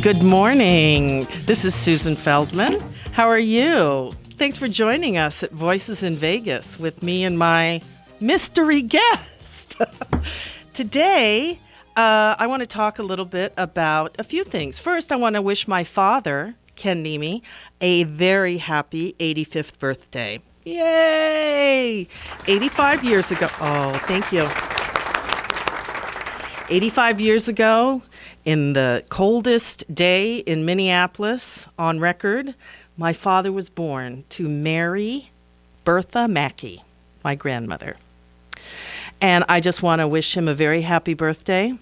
Good morning. This is Susan Feldman. How are you? Thanks for joining us at Voices in Vegas with me and my mystery guest. Today, I want to talk a little bit about a few things. First, I want to wish my father, Ken Nemi, a very happy 85th birthday. Yay! 85 years ago. Oh, thank you. 85 years ago, in the coldest day in Minneapolis on record, my father was born to Mary Bertha Mackey, my grandmother. And I just want to wish him a very happy birthday.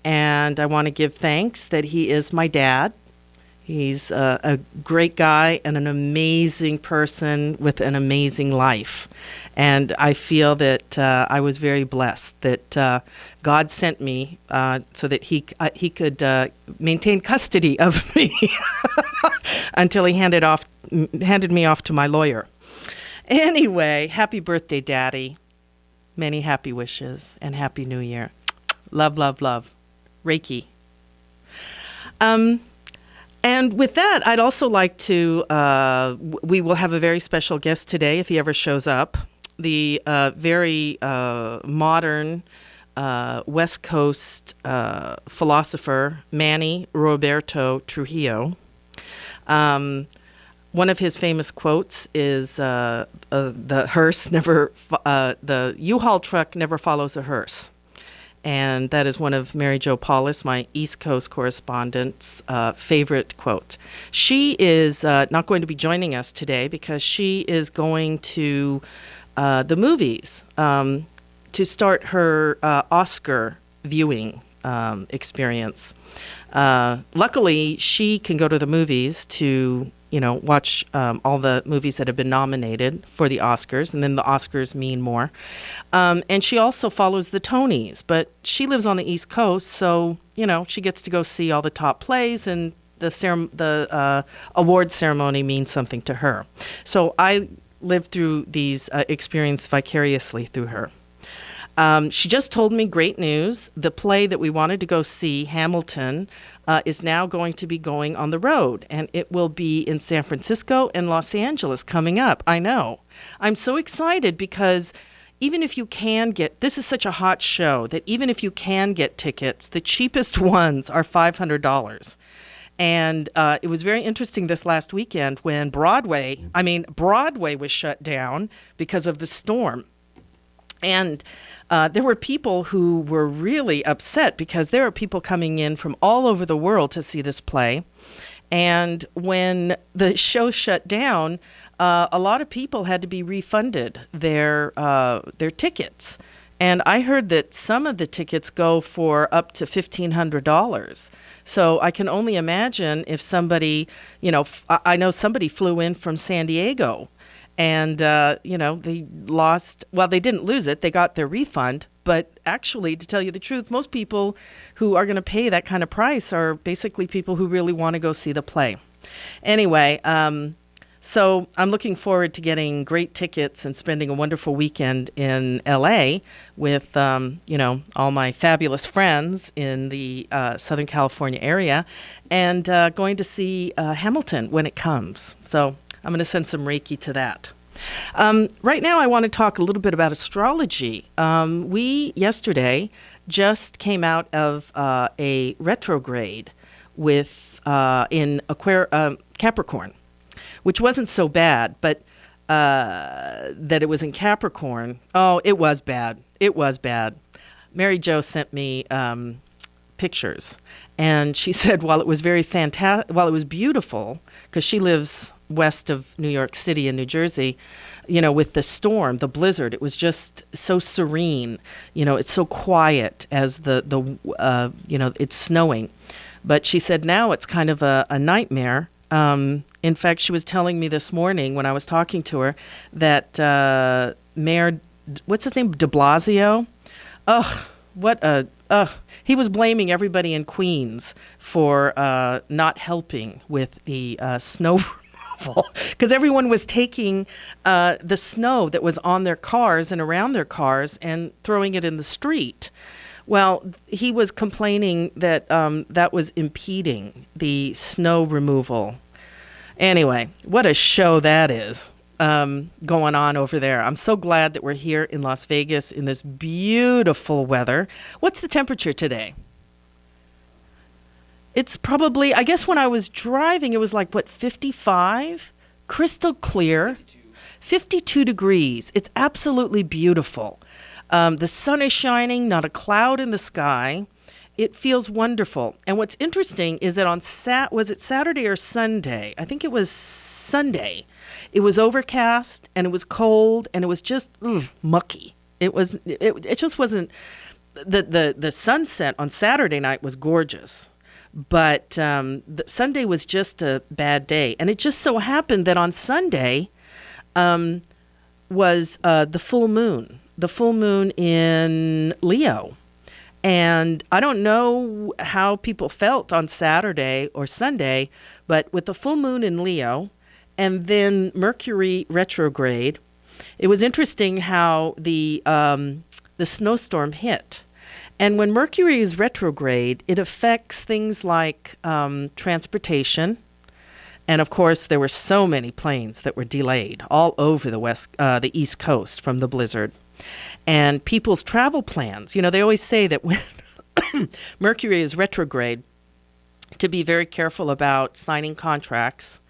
And I want to give thanks that he is my dad. He's a great guy and an amazing person with an amazing life. And I feel that I was very blessed that God sent me so that he could maintain custody of me until he handed me off to my lawyer. Anyway, happy birthday, Daddy. Many happy wishes and Happy New Year. Love, love, love. Reiki. And with that, I'd also like to, we will have a very special guest today if he ever shows up. The very modern West Coast philosopher, Manny Roberto Trujillo. One of his famous quotes is the U-Haul truck never follows a hearse. And that is one of Mary Jo Paulus, my East Coast correspondent's favorite quote. She is not going to be joining us today because she is going to the movies to start her Oscar viewing experience. Luckily, she can go to the movies to watch all the movies that have been nominated for the Oscars, and then the Oscars mean more. And she also follows the Tonys, but she lives on the East Coast, so, she gets to go see all the top plays, and the award ceremony means something to her. So I lived through these experiences vicariously through her. She just told me great news. The play that we wanted to go see, Hamilton, is now going to be going on the road, and it will be in San Francisco and Los Angeles coming up. I know. I'm so excited because even if you can this is such a hot show that even if you can get tickets, the cheapest ones are $500. And it was very interesting this last weekend when Broadway was shut down because of the storm. And there were people who were really upset because there are people coming in from all over the world to see this play. And when the show shut down, a lot of people had to be refunded their tickets. And I heard that some of the tickets go for up to $1,500. So I can only imagine if somebody, I know somebody flew in from San Diego. And, they lost, they didn't lose it. They got their refund. But actually, to tell you the truth, most people who are going to pay that kind of price are basically people who really want to go see the play. Anyway, so I'm looking forward to getting great tickets and spending a wonderful weekend in L.A. with, all my fabulous friends in the Southern California area and going to see Hamilton when it comes. So I'm going to send some Reiki to that. Right now, I want to talk a little bit about astrology. We, yesterday, just came out of a retrograde in Capricorn, which wasn't so bad, but that it was in Capricorn. Oh, it was bad. It was bad. Mary Jo sent me pictures, and she said while it was while it was beautiful, because she lives west of New York City in New Jersey, with the storm, the blizzard, it was just so serene. It's so quiet as it's snowing. But she said now it's kind of a nightmare. In fact, she was telling me this morning when I was talking to her that Mayor, what's his name, de Blasio? He was blaming everybody in Queens for not helping with the snow because everyone was taking the snow that was on their cars and around their cars and throwing it in the street. Well, he was complaining that that was impeding the snow removal. Anyway, what a show that is going on over there. I'm so glad that we're here in Las Vegas in this beautiful weather. What's the temperature today? It's probably, I guess when I was driving, it was like, what, 55? Crystal clear. 52 degrees. It's absolutely beautiful. The sun is shining, not a cloud in the sky. It feels wonderful. And what's interesting is that on was it Saturday or Sunday? I think it was Sunday. It was overcast and it was cold and it was just mucky. It just wasn't the sunset on Saturday night was gorgeous. But the Sunday was just a bad day. And it just so happened that on Sunday was the full moon. The full moon in Leo. And I don't know how people felt on Saturday or Sunday, but with the full moon in Leo and then Mercury retrograde, it was interesting how the snowstorm hit. And when Mercury is retrograde, it affects things like transportation. And of course, there were so many planes that were delayed all over the East Coast from the blizzard. And people's travel plans, they always say that when Mercury is retrograde, to be very careful about signing contracts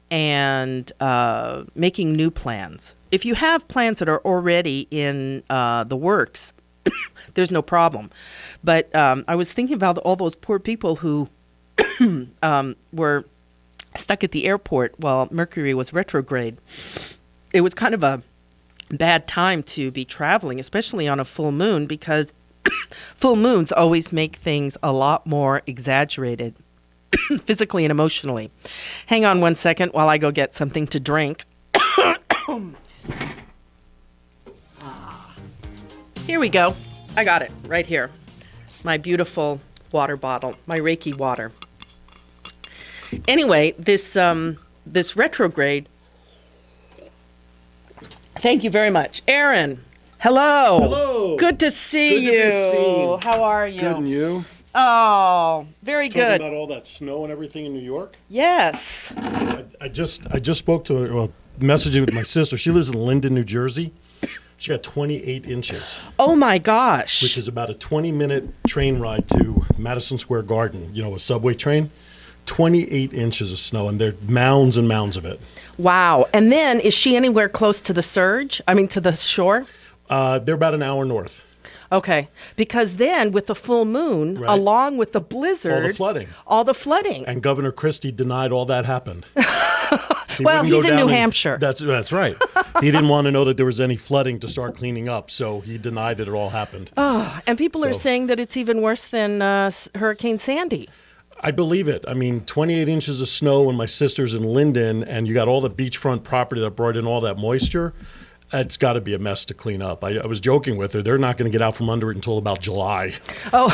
and making new plans. If you have plans that are already in the works, there's no problem. But I was thinking about all those poor people who were stuck at the airport while Mercury was retrograde. It was kind of a bad time to be traveling, especially on a full moon, because full moons always make things a lot more exaggerated physically and emotionally. Hang on one second while I go get something to drink. Here we go. I got it right here. My beautiful water bottle, my Reiki water. Anyway, this retrograde. Thank you very much. Aaron, hello. Hello. Good to see you. Good to be seen. How are you? Good, and you? Oh, very Talking good. about all that snow and everything in New York. Yes. I just spoke to her, messaging with my sister. She lives in Linden, New Jersey. She got 28 inches, Oh my gosh. which is about a 20-minute train ride to Madison Square Garden, a subway train. 28 inches of snow, and there are mounds and mounds of it. Wow. And then is she anywhere close to the surge? I mean, to the shore? They're about an hour north. Okay. Because then with the full moon, Right. along with the blizzard, All the flooding. And And Governor Christie denied all that happened. well, wouldn't go he's in down New and- Hampshire. That's right. He didn't want to know that there was any flooding to start cleaning up, so he denied that it all happened. And people are So- saying that it's even worse than Hurricane Sandy. I believe it. I mean, 28 inches of snow when my sister's in Linden, and you got all the beachfront property that brought in all that moisture. It's got to be a mess to clean up. I was joking with her. They're not going to get out from under it until about July. Oh,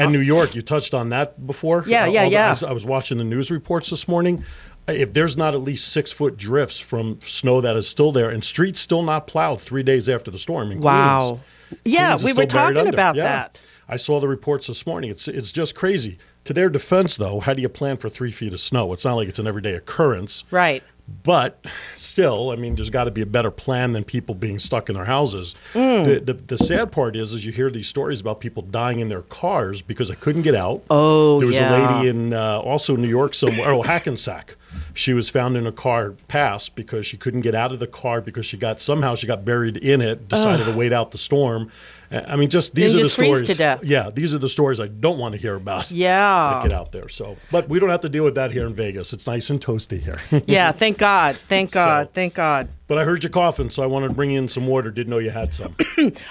And New York, you touched on that before. Yeah, yeah. I was watching the news reports this morning. If there's not at least 6-foot drifts from snow that is still there, and streets still not plowed 3 days after the storm in wow. Queens. Yeah, Queens is we still were buried talking under. about Yeah. that. I saw the reports this morning. It's just crazy. To their defense, though, how do you plan for 3 feet of snow? It's not like it's an everyday occurrence. Right. But still, I mean, there's got to be a better plan than people being stuck in their houses. The sad part is you hear these stories about people dying in their cars because they couldn't get out. Oh, There was yeah. a lady in also New York somewhere, Hackensack. She was found in a car passed because she couldn't get out of the car because she got buried in it, decided to wait out the storm. I mean, these Then are the just freeze stories. to death. Yeah, these are the stories I don't want to hear about. Yeah. That get out there. So, but we don't have to deal with that here in Vegas. It's nice and toasty here. Yeah, thank God. Thank God. So- Thank God. But I heard you coughing, so I wanted to bring in some water. Didn't know you had some.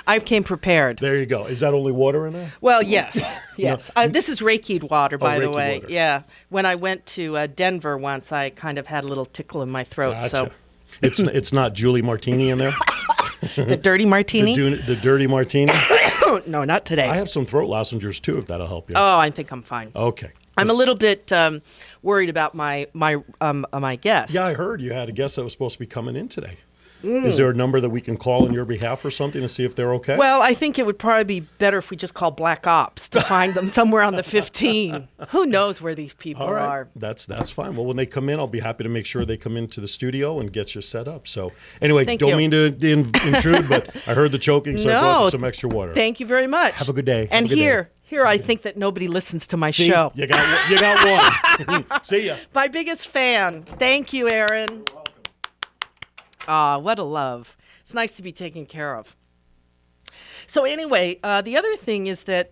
I came prepared. There you go. Is that only water in there? Well, yes. Yes. This is Reiki water, by the Reiki way. water. Yeah. When I went to Denver once, I kind of had a little tickle in my throat. Gotcha. It's not Julie Martini in there. So the dirty martini? The dirty martini. No, not today. I have some throat lozenges too, if that'll help you. Oh, I think I'm fine. Okay. I'm a Just- little bit worried about my guest. Yeah, I heard you had a guest that was supposed to be coming in today. Is there a number that we can call on your behalf or something to see if they're okay? Well, I think it would probably be better if we just call Black Ops to find them somewhere on the 15. Who knows where these people All right, are? that's fine. Well, when they come in, I'll be happy to make sure they come into the studio and get you set up. So anyway, Thank don't you. mean to intrude, but I heard the choking, so I brought you some extra water. Thank you very much. Have a good day. And Have a good day. here, I think that nobody listens to my See, show. you got one. See ya. My biggest fan. Thank you, Aaron. Ah, what a love. It's nice to be taken care of. So anyway, the other thing is that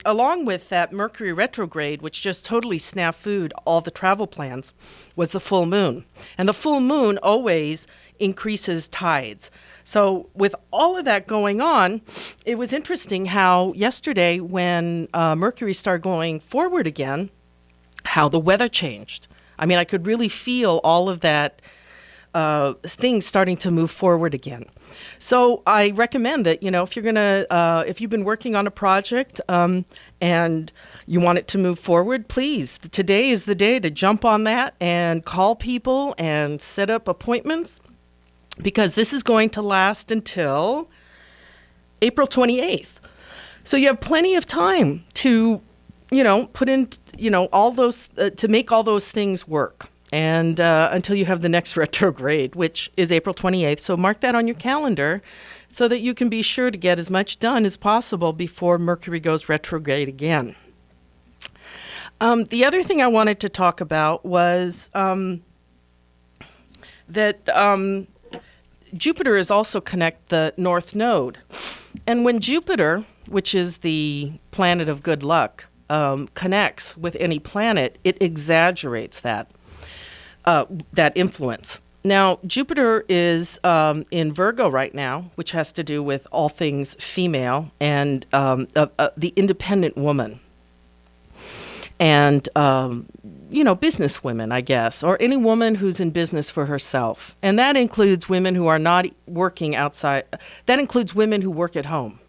along with that Mercury retrograde, which just totally snafu'd all the travel plans, was the full moon. And the full moon always increases tides. So with all of that going on, it was interesting how yesterday when Mercury started going forward again, how the weather changed. I mean, I could really feel all of that things starting to move forward again. So I recommend that, if you're going to, if you've been working on a project and you want it to move forward, please, today is the day to jump on that and call people and set up appointments, because this is going to last until April 28th. So you have plenty of time to, put in, all those, to make all those things work. And until you have the next retrograde, which is April 28th. So mark that on your calendar so that you can be sure to get as much done as possible before Mercury goes retrograde again. The other thing I wanted to talk about was that Jupiter is also connect the North Node. And when Jupiter, which is the planet of good luck, connects with any planet, it exaggerates that influence. Now, Jupiter is in Virgo right now, which has to do with all things female and the independent woman. And, business women, I guess, or any woman who's in business for herself. And that includes women who are not working outside. That includes women who work at home.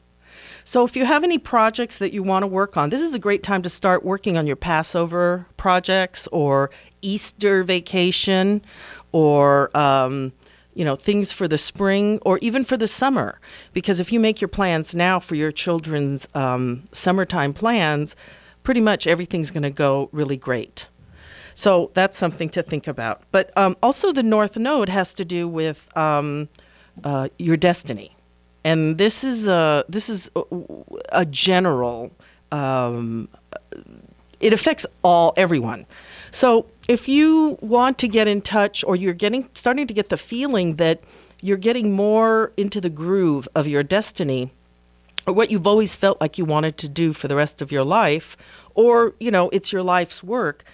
So if you have any projects that you want to work on, this is a great time to start working on your Passover projects or Easter vacation or, things for the spring or even for the summer. Because if you make your plans now for your children's summertime plans, pretty much everything's going to go really great. So that's something to think about. But also the North Node has to do with your destiny. And this is a general, it affects everyone. So if you want to get in touch or you're starting to get the feeling that you're getting more into the groove of your destiny or what you've always felt like you wanted to do for the rest of your life, or, it's your life's work,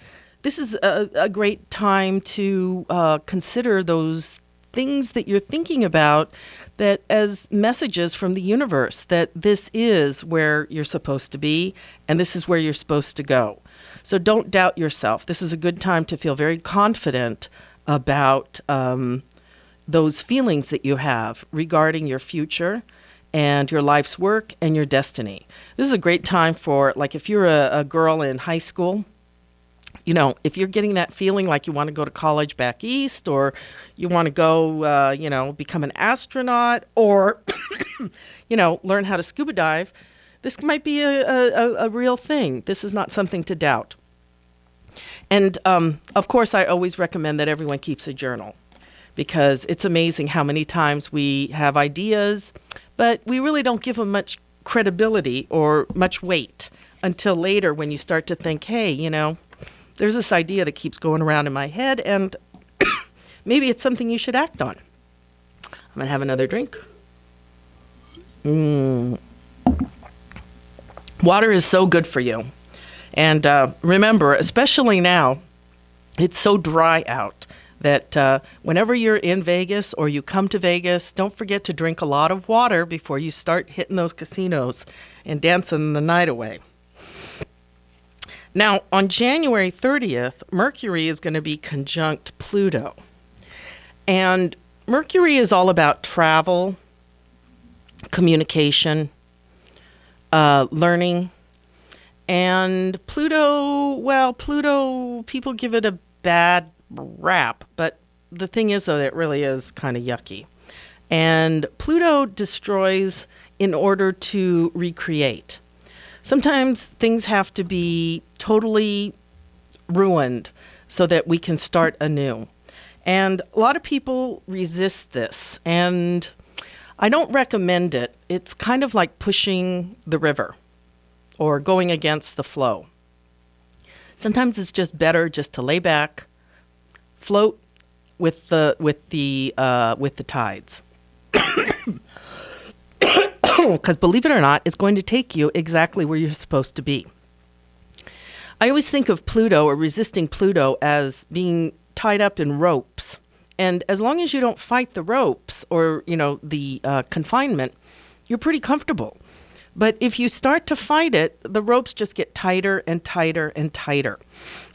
this is a great time to consider those things that you're thinking about that as messages from the universe, that this is where you're supposed to be and this is where you're supposed to go. So don't doubt yourself. This is a good time to feel very confident about those feelings that you have regarding your future and your life's work and your destiny. This is a great time for, like, if you're a girl in high school, if you're getting that feeling like you want to go to college back east, or you want to go, become an astronaut, or, learn how to scuba dive, this might be a real thing. This is not something to doubt. And, of course, I always recommend that everyone keeps a journal, because it's amazing how many times we have ideas, but we really don't give them much credibility or much weight until later when you start to think, hey, there's this idea that keeps going around in my head, and maybe it's something you should act on. I'm going to have another drink. Water is so good for you. And remember, especially now, it's so dry out that whenever you're in Vegas or you come to Vegas, don't forget to drink a lot of water before you start hitting those casinos and dancing the night away. Now, on January 30th, Mercury is going to be conjunct Pluto. And Mercury is all about travel, communication, learning. And Pluto, people give it a bad rap. But the thing is, though, it really is kind of yucky. And Pluto destroys in order to recreate. Sometimes things have to be totally ruined so that we can start anew. And a lot of people resist this, and I don't recommend it. It's kind of like pushing the river or going against the flow. Sometimes it's just better just to lay back, float with the tides. Because believe it or not, it's going to take you exactly where you're supposed to be. I always think of Pluto or resisting Pluto as being tied up in ropes. And as long as you don't fight the ropes or, the confinement, you're pretty comfortable. But if you start to fight it, the ropes just get tighter and tighter and tighter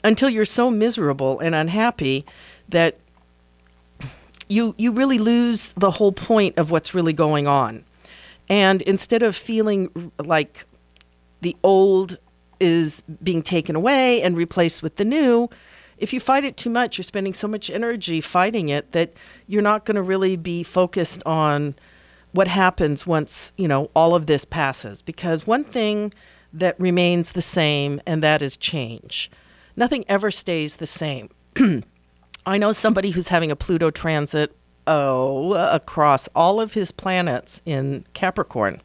until you're so miserable and unhappy that you really lose the whole point of what's really going on. And instead of feeling like the old is being taken away and replaced with the new, if you fight it too much, you're spending so much energy fighting it that you're not going to really be focused on what happens once, all of this passes. Because one thing that remains the same, and that is change. Nothing ever stays the same. I know somebody who's having a Pluto transit across all of his planets in Capricorn.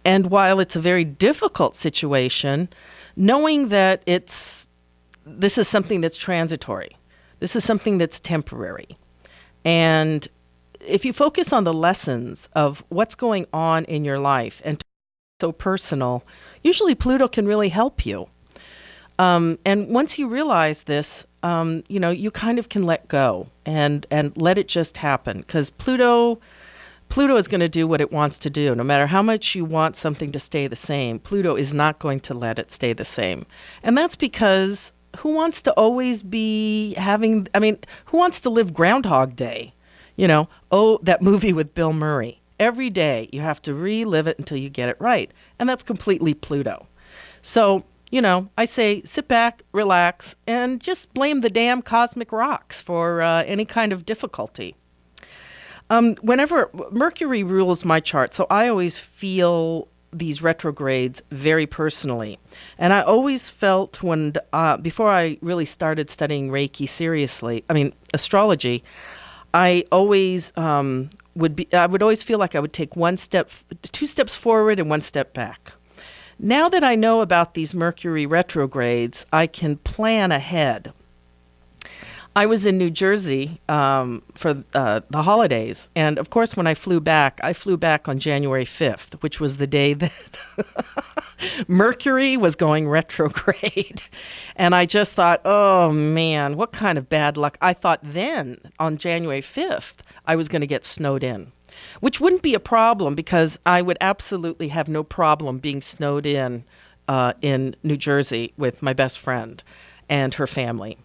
And while it's a very difficult situation, knowing that this is something that's transitory, this is something that's temporary. And if you focus on the lessons of what's going on in your life and so personal, usually Pluto can really help you. And once you realize this, you kind of can let go and let it just happen, because Pluto is going to do what it wants to do. No matter how much you want something to stay the same, Pluto is not going to let it stay the same. And that's because who wants to always be who wants to live Groundhog Day? That movie with Bill Murray. Every day you have to relive it until you get it right. And that's completely Pluto. So, I say sit back, relax, and just blame the damn cosmic rocks for any kind of difficulty. Whenever Mercury rules my chart, so I always feel these retrogrades very personally. And I always felt before I really started studying Reiki seriously, astrology, I always I would always feel like I would take 2 steps forward and 1 step back. Now that I know about these Mercury retrogrades, I can plan ahead. I was in New Jersey for the holidays. And of course, when I flew back on January 5th, which was the day that Mercury was going retrograde. And I just thought, oh man, what kind of bad luck. I thought then on January 5th, I was going to get snowed in, which wouldn't be a problem because I would absolutely have no problem being snowed in New Jersey with my best friend and her family.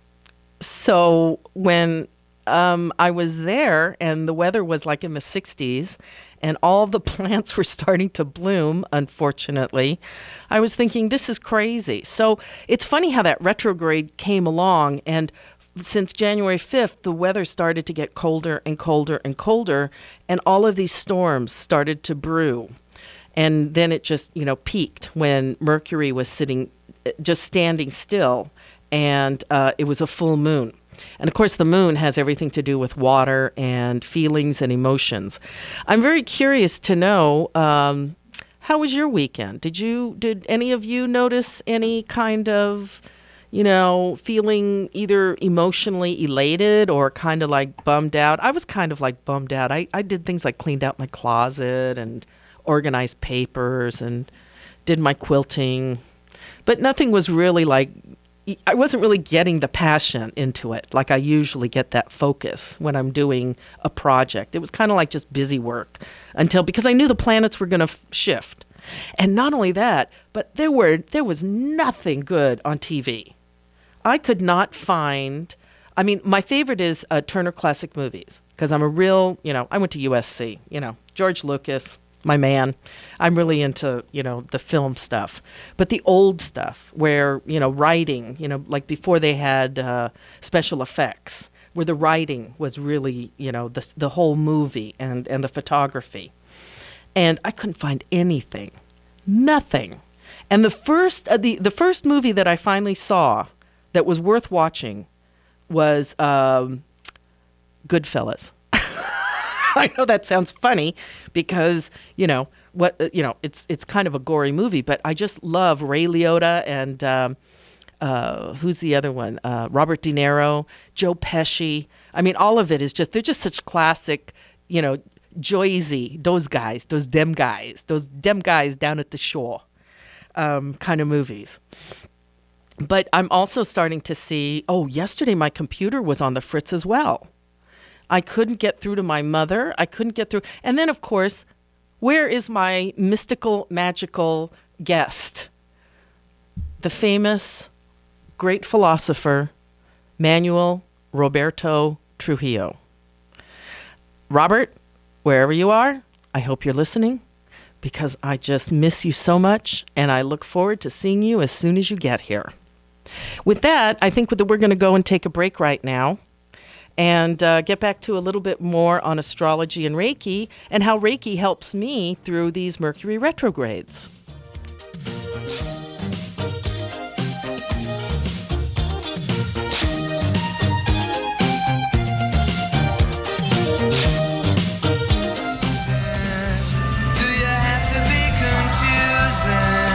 So when I was there and the weather was like in the 60s and all the plants were starting to bloom, unfortunately, I was thinking, this is crazy. So it's funny how that retrograde came along, and since January 5th, the weather started to get colder and colder and colder, and all of these storms started to brew. And then it just, peaked when Mercury was just standing still, and it was a full moon. And of course, the moon has everything to do with water and feelings and emotions. I'm very curious to know, how was your weekend? Did any of you notice any kind of, feeling either emotionally elated or kind of like bummed out? I was kind of like bummed out. I did things like cleaned out my closet and organized papers and did my quilting, but nothing was really I wasn't really getting the passion into it like I usually get that focus when I'm doing a project. It was kind of like just busy work because I knew the planets were going to shift. And not only that, but there was nothing good on TV. I could not find, my favorite is Turner Classic Movies because I'm a real, I went to USC, George Lucas, my man. I'm really into, the film stuff. But the old stuff where, writing, like before they had special effects, where the writing was really, the whole movie and the photography. And I couldn't find anything, nothing. And the first movie that I finally saw that was worth watching was Goodfellas. I know that sounds funny because, it's kind of a gory movie, but I just love Ray Liotta and who's the other one? Robert De Niro, Joe Pesci. I mean, all of it is they're just such classic, Joyzy, those dem guys down at the shore kind of movies. But I'm also starting to see, yesterday my computer was on the fritz as well. I couldn't get through to my mother. I couldn't get through. And then, of course, where is my mystical, magical guest? The famous, great philosopher, Manuel Roberto Trujillo. Robert, wherever you are, I hope you're listening because I just miss you so much, and I look forward to seeing you as soon as you get here. With that, I think that we're going to go and take a break right now and get back to a little bit more on astrology and Reiki and how Reiki helps me through these Mercury retrogrades.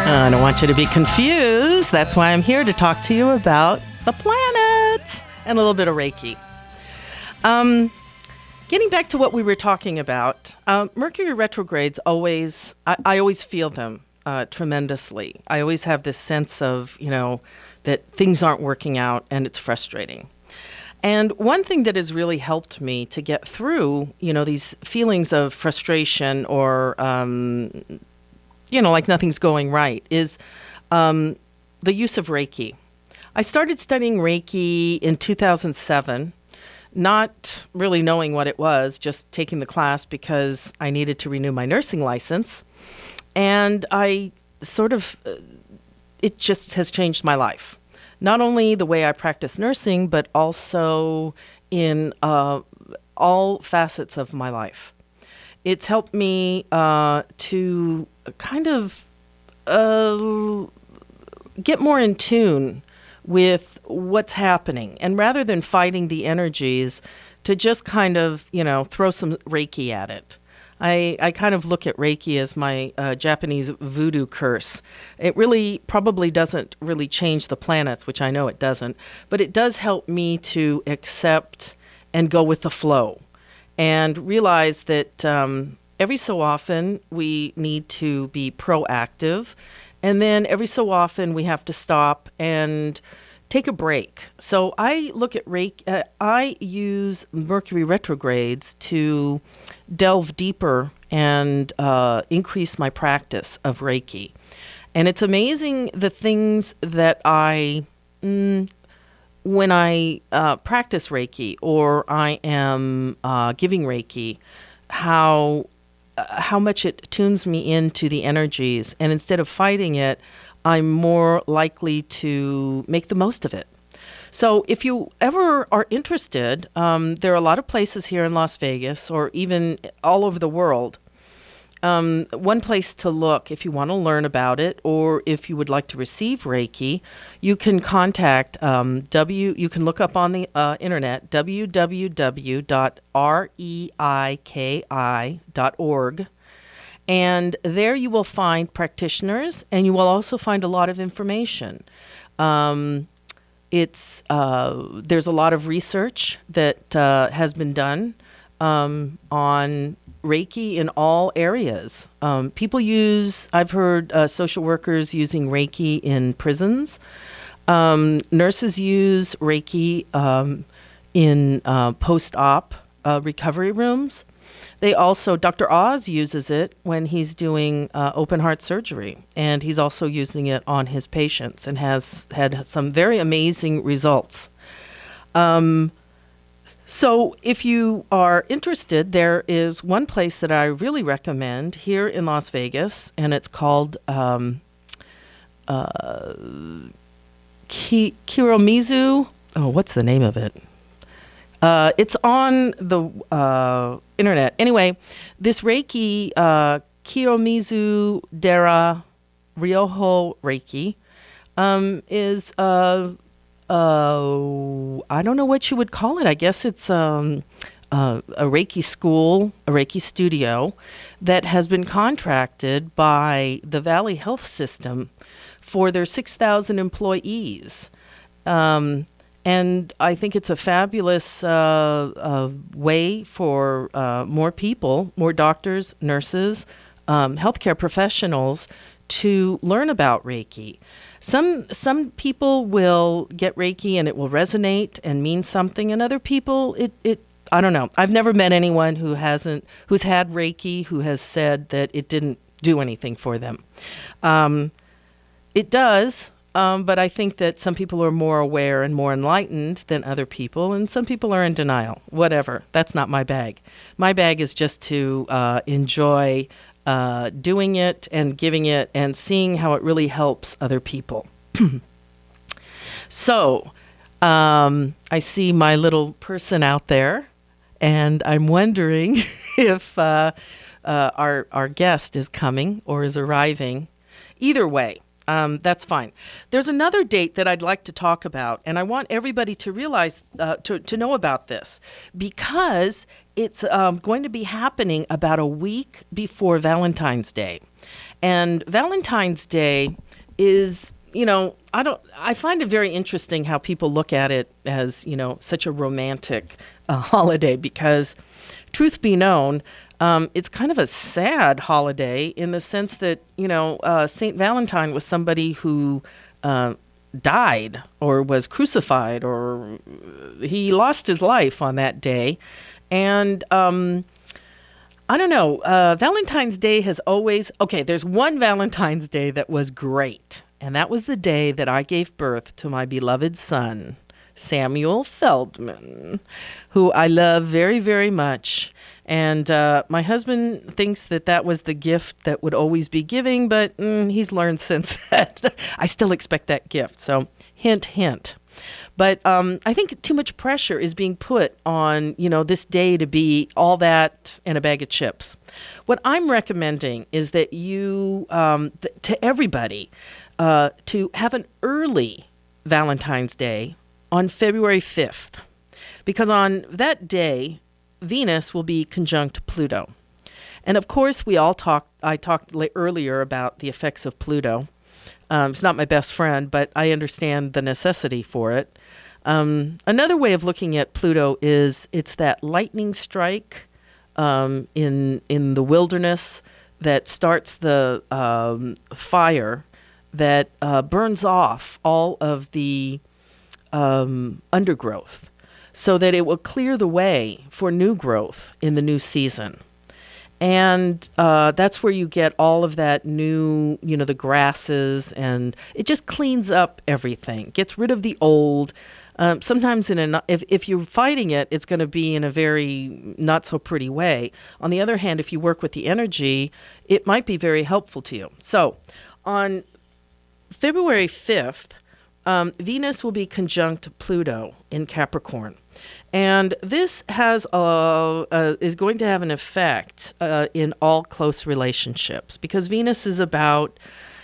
I don't want you to be confused. That's why I'm here to talk to you about the planets and a little bit of Reiki. Getting back to what we were talking about, Mercury retrogrades I always feel them tremendously. I always have this sense of, that things aren't working out and it's frustrating. And one thing that has really helped me to get through, these feelings of frustration or like nothing's going right, is the use of Reiki. I started studying Reiki in 2007, not really knowing what it was, just taking the class because I needed to renew my nursing license. And I it just has changed my life. Not only the way I practice nursing, but also in all facets of my life. It's helped me to kind of get more in tune with what's happening. And rather than fighting the energies, to just kind of, throw some Reiki at it. I kind of look at Reiki as my Japanese voodoo curse. It really probably doesn't really change the planets, which I know it doesn't, but it does help me to accept and go with the flow and realize that every so often we need to be proactive, and then every so often we have to stop and take a break. So I look at Reiki, I use Mercury retrogrades to delve deeper and increase my practice of Reiki. And it's amazing the things that when I practice Reiki or I am giving Reiki, how much it tunes me into the energies. And instead of fighting it, I'm more likely to make the most of it. So if you ever are interested, there are a lot of places here in Las Vegas or even all over the world. One place to look if you want to learn about it or if you would like to receive Reiki, you can contact you can look up on the internet, www.reiki.org. And there you will find practitioners, and you will also find a lot of information. There's a lot of research that has been done on Reiki in all areas. I've heard social workers using Reiki in prisons. Nurses use Reiki in post-op recovery rooms. Dr. Oz uses it when he's doing open heart surgery, and he's also using it on his patients and has had some very amazing results. So if you are interested, there is one place that I really recommend here in Las Vegas, and it's called Kiromizu. Oh, what's the name of it? It's on the internet. Anyway, this Reiki, Kiyomizu Dera Ryoho Reiki, is I don't know what you would call it. I guess it's a Reiki school, a Reiki studio that has been contracted by the Valley Health System for their 6,000 employees. And I think it's a fabulous way for more people, more doctors, nurses, healthcare professionals to learn about Reiki. Some people will get Reiki and it will resonate and mean something, and other people it I don't know. I've never met anyone who's had Reiki who has said that it didn't do anything for them. It does. But I think that some people are more aware and more enlightened than other people, and some people are in denial. Whatever. That's not my bag. My bag is just to enjoy doing it and giving it and seeing how it really helps other people. So I see my little person out there, and I'm wondering if our guest is coming or is arriving. Either way. That's fine. There's another date that I'd like to talk about, and I want everybody to realize, to know about this, because it's going to be happening about a week before Valentine's Day. And Valentine's Day is, I find it very interesting how people look at it as, such a romantic holiday, because truth be known, it's kind of a sad holiday in the sense that, St. Valentine was somebody who died or was crucified, or he lost his life on that day. And I don't know, Valentine's Day has always, there's one Valentine's Day that was great. And that was the day that I gave birth to my beloved son, Samuel Feldman, who I love very, very much. And my husband thinks that was the gift that would always be giving, but he's learned since that I still expect that gift. So hint, hint. But I think too much pressure is being put on, this day to be all that and a bag of chips. What I'm recommending is that you, to everybody, to have an early Valentine's Day on February 5th. Because on that day, Venus will be conjunct Pluto. And of course, I talked earlier about the effects of Pluto. It's not my best friend, but I understand the necessity for it. Another way of looking at Pluto is it's that lightning strike in the wilderness that starts the fire that burns off all of the undergrowth, so that it will clear the way for new growth in the new season. And that's where you get all of that new, the grasses, and it just cleans up everything, gets rid of the old. Sometimes if you're fighting it, it's going to be in a very not so pretty way. On the other hand, if you work with the energy, it might be very helpful to you. So on February 5th, Venus will be conjunct Pluto in Capricorn. And this is going to have an effect in all close relationships, because Venus is about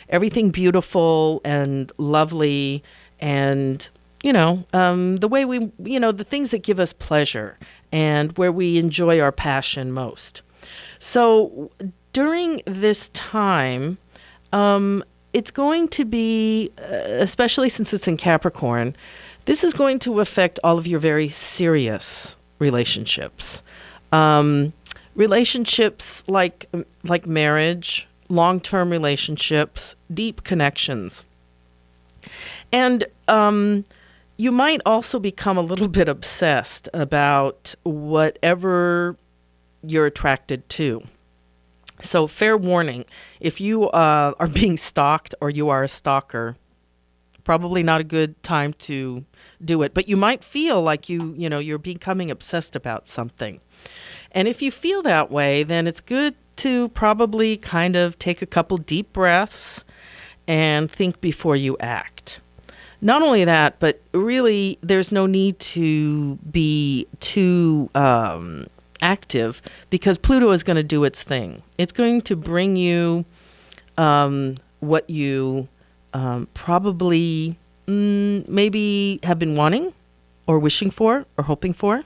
everything beautiful and lovely, and, the way the things that give us pleasure and where we enjoy our passion most. So during this time, it's going to be, especially since it's in Capricorn, this is going to affect all of your very serious relationships. Relationships like marriage, long-term relationships, deep connections. And you might also become a little bit obsessed about whatever you're attracted to. So fair warning, if you are being stalked or you are a stalker, probably not a good time to do it. But you might feel like you're becoming obsessed about something. And if you feel that way, then it's good to probably kind of take a couple deep breaths and think before you act. Not only that, but really, there's no need to be too active because Pluto is going to do its thing. It's going to bring you what you probably maybe have been wanting or wishing for or hoping for.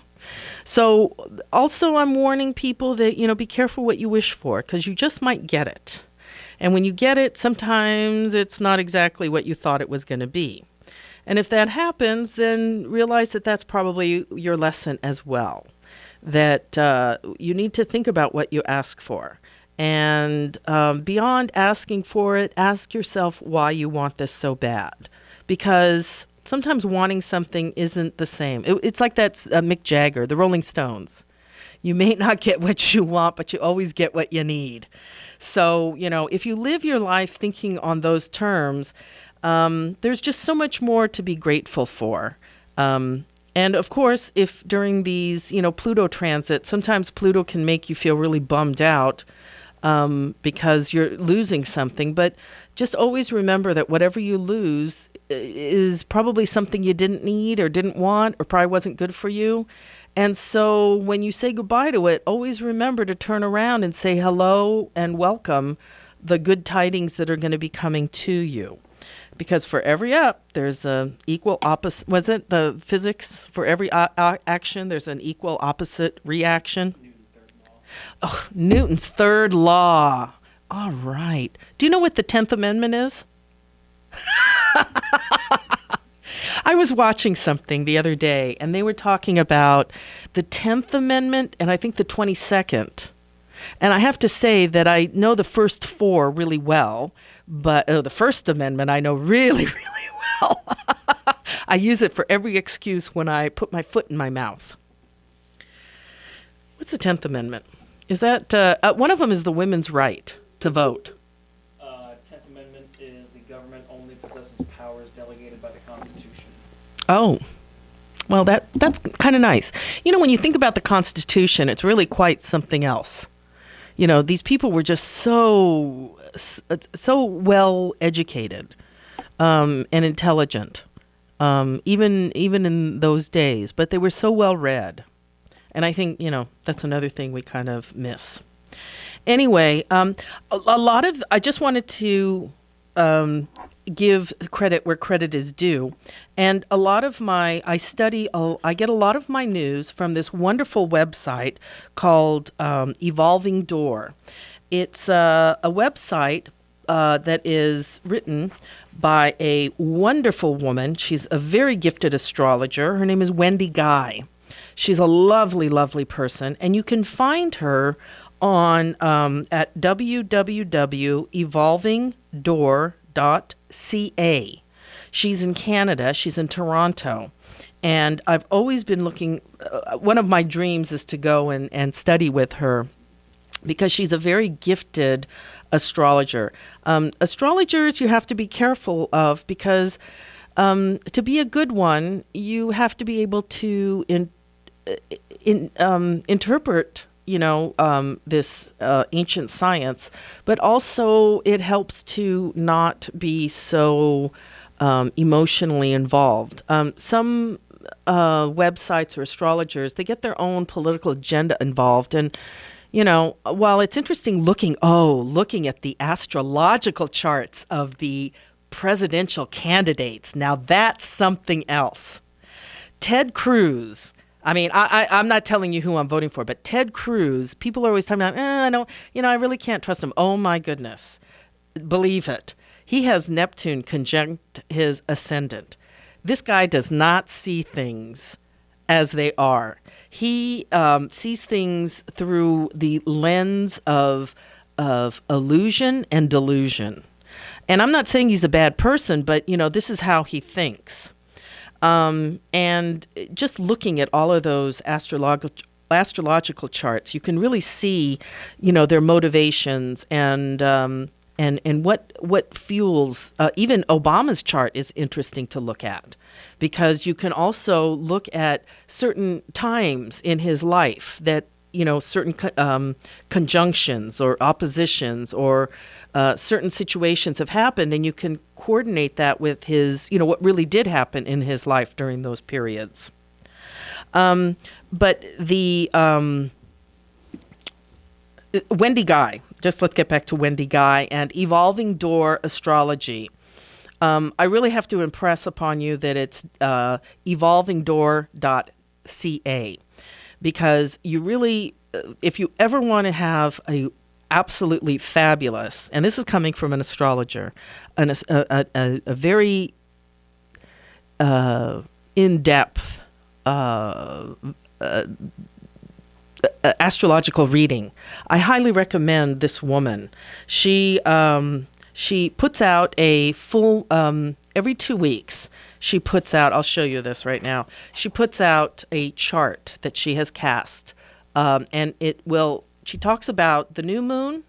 So also I'm warning people that, be careful what you wish for because you just might get it. And when you get it, sometimes it's not exactly what you thought it was going to be. And if that happens, then realize that that's probably your lesson as well, that you need to think about what you ask for. And beyond asking for it, ask yourself why you want this so bad. Because sometimes wanting something isn't the same. It's like that's Mick Jagger, the Rolling Stones. You may not get what you want, but you always get what you need. So, if you live your life thinking on those terms, there's just so much more to be grateful for. And of course, if during these, Pluto transits, sometimes Pluto can make you feel really bummed out because you're losing something. But just always remember that whatever you lose is probably something you didn't need or didn't want or probably wasn't good for you. And so when you say goodbye to it, always remember to turn around and say hello and welcome the good tidings that are going to be coming to you. Because for every up, there's an equal opposite. Was it the physics? For every action, there's an equal opposite reaction. Newton's third law. All right. Do you know what the 10th Amendment is? I was watching something the other day, and they were talking about the 10th Amendment and I think the 22nd. And I have to say that I know the first four really well, but the First Amendment I know really, really well. I use it for every excuse when I put my foot in my mouth. What's the 10th Amendment? Is that one of them is the women's right to vote? 10th Amendment is the government only possesses powers delegated by the Constitution. Oh, well, that's kind of nice. When you think about the Constitution, it's really quite something else. These people were just so well educated and intelligent, even in those days. But they were so well read, and I think that's another thing we kind of miss. Anyway, I just wanted to give credit where credit is due. And I get a lot of my news from this wonderful website called Evolving Door. It's a website that is written by a wonderful woman. She's a very gifted astrologer. Her name is Wendy Guy. She's a lovely, lovely person. And you can find her on at www.evolvingdoor.ca. She's in Canada. She's in Toronto. And I've always been looking, one of my dreams is to go and study with her because she's a very gifted astrologer. Astrologers you have to be careful of because to be a good one, you have to be able to interpret this ancient science, but also it helps to not be so emotionally involved. Some websites or astrologers, they get their own political agenda involved. And, while it's interesting looking at the astrological charts of the presidential candidates, now that's something else. Ted Cruz. I'm not telling you who I'm voting for, but Ted Cruz, people are always talking about, I don't, I really can't trust him. Oh my goodness. Believe it. He has Neptune conjunct his ascendant. This guy does not see things as they are. He sees things through the lens of illusion and delusion. And I'm not saying he's a bad person, but, this is how he thinks. And just looking at all of those astrological charts, you can really see, their motivations and what fuels. Even Obama's chart is interesting to look at because you can also look at certain times in his life that certain conjunctions or oppositions or certain situations have happened, and you can coordinate that with his, what really did happen in his life during those periods. But the Wendy Guy, let's get back to Wendy Guy and Evolving Door Astrology. I really have to impress upon you that it's evolvingdoor.ca, because you really, if you ever want to have a absolutely fabulous, and this is coming from an astrologer, a very in-depth astrological reading, I highly recommend this woman. She puts out a full, every 2 weeks, she puts out, I'll show you this right now, she puts out a chart that she has cast, and she talks about the new moon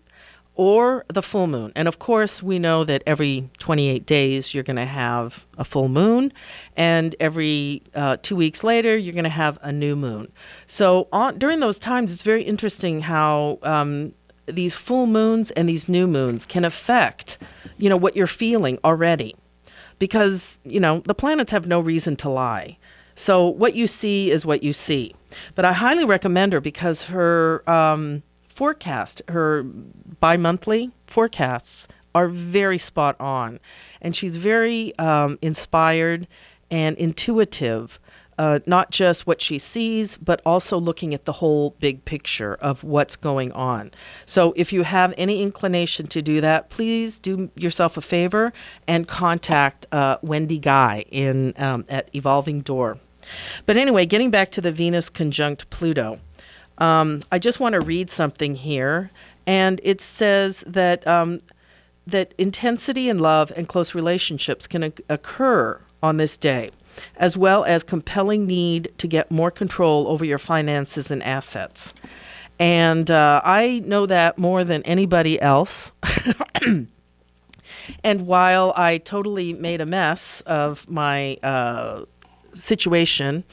or the full moon. And of course, we know that every 28 days you're going to have a full moon, and every 2 weeks later you're going to have a new moon. So during those times, it's very interesting how these full moons and these new moons can affect, what you're feeling already. Because, the planets have no reason to lie. So what you see is what you see. But I highly recommend her because her forecast, her bi-monthly forecasts are very spot on. And she's very inspired and intuitive, not just what she sees, but also looking at the whole big picture of what's going on. So if you have any inclination to do that, please do yourself a favor and contact Wendy Guy at Evolving Door. But anyway, getting back to the Venus conjunct Pluto, I just want to read something here, and it says that that intensity in love and close relationships can occur on this day, as well as compelling need to get more control over your finances and assets. And I know that more than anybody else. And while I totally made a mess of my situation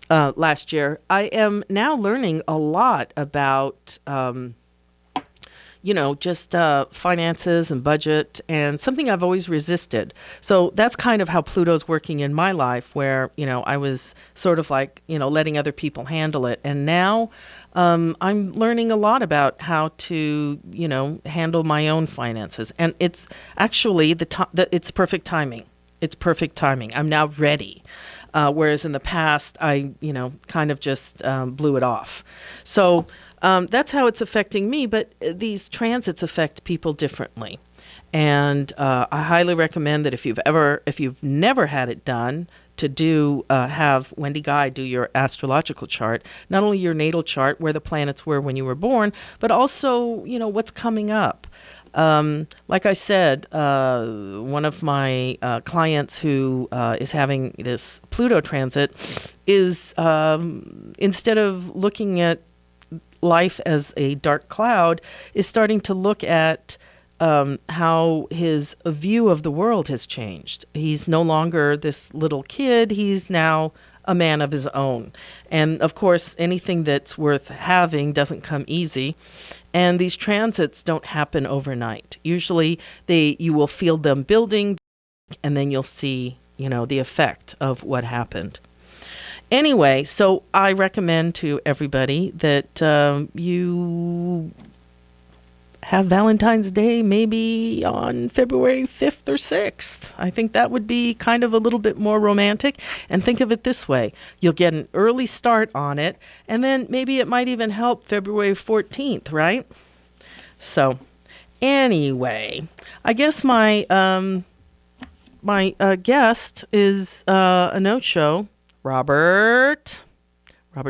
last year, I am now learning a lot about just finances and budget, and something I've always resisted. So that's kind of how Pluto's working in my life, where, I was sort of like, letting other people handle it. And now I'm learning a lot about how to, handle my own finances. And it's actually it's perfect timing. It's perfect timing. I'm now ready. Whereas in the past, I, kind of just blew it off. So that's how it's affecting me, but these transits affect people differently. And I highly recommend that if you've never had it done, to have Wendy Guy do your astrological chart, not only your natal chart, where the planets were when you were born, but also, what's coming up. Like I said, one of my clients who is having this Pluto transit is, instead of looking at life as a dark cloud, is starting to look at how his view of the world has changed. He's no longer this little kid. He's now a man of his own. And of course, anything that's worth having doesn't come easy. And these transits don't happen overnight. Usually you will feel them building, and then you'll see, the effect of what happened. Anyway, so I recommend to everybody that you have Valentine's Day maybe on February 5th or 6th. I think that would be kind of a little bit more romantic. And think of it this way. You'll get an early start on it, and then maybe it might even help February 14th, right? So anyway, I guess my guest is a no-show. Robert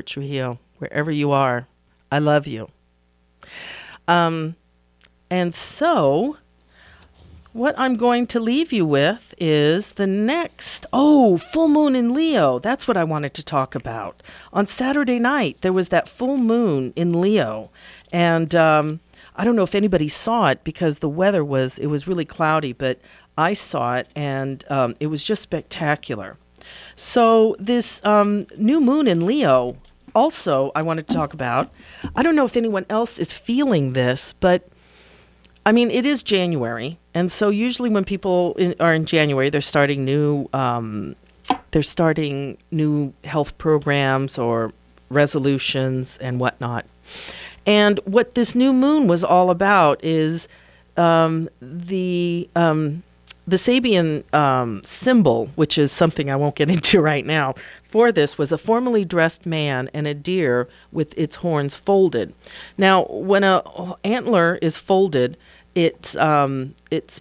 Trujillo, wherever you are, I love you. And so what I'm going to leave you with is the next, full moon in Leo. That's what I wanted to talk about. On Saturday night, there was that full moon in Leo. And I don't know if anybody saw it because it was really cloudy, but I saw it, and it was just spectacular. So this new moon in Leo, also I wanted to talk about. I don't know if anyone else is feeling this, but I mean, it is January, and so usually when people are in January, they're starting new health programs or resolutions and whatnot. And what this new moon was all about is the Sabian symbol, which is something I won't get into right now, for this was a formally dressed man and a deer with its horns folded. Now, when a antler is folded, it's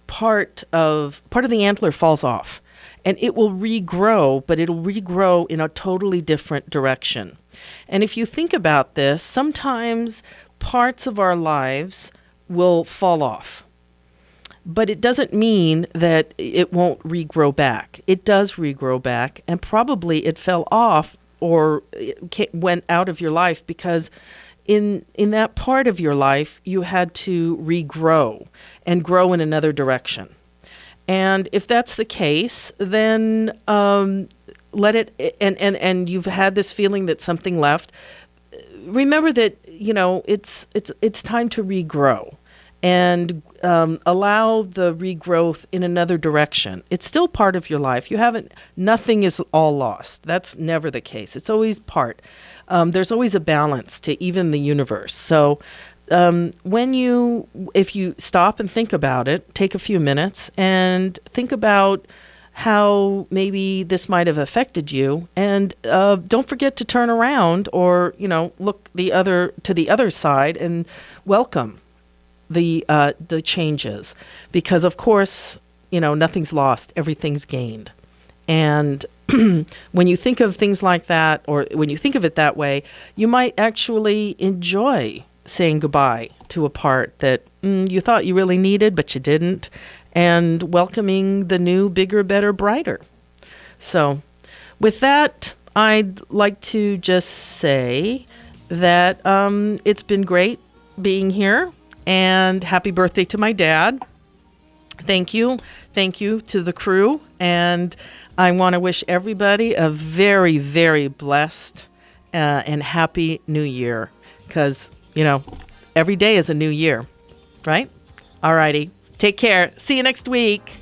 part of the antler falls off, and it will regrow, but it'll regrow in a totally different direction. And if you think about this, sometimes parts of our lives will fall off. But it doesn't mean that it won't regrow back. It does regrow back, and probably it fell off or it went out of your life because in that part of your life, you had to regrow and grow in another direction. And if that's the case, then let it, and you've had this feeling that something left, remember that, it's time to regrow. And allow the regrowth in another direction. It's still part of your life. Nothing is all lost. That's never the case. It's always part. There's always a balance to even the universe. So if you stop and think about it, take a few minutes and think about how maybe this might have affected you, and don't forget to turn around or look to the other side and welcome the changes, because of course nothing's lost, everything's gained. And when you think of things like that, or when you think of it that way, you might actually enjoy saying goodbye to a part that you thought you really needed but you didn't, and welcoming the new, bigger, better, brighter. So with that, I'd like to just say that it's been great being here. And happy birthday to my dad. Thank you. Thank you to the crew. And I want to wish everybody a very, very blessed and happy new year. Because, every day is a new year, right? All righty. Take care. See you next week.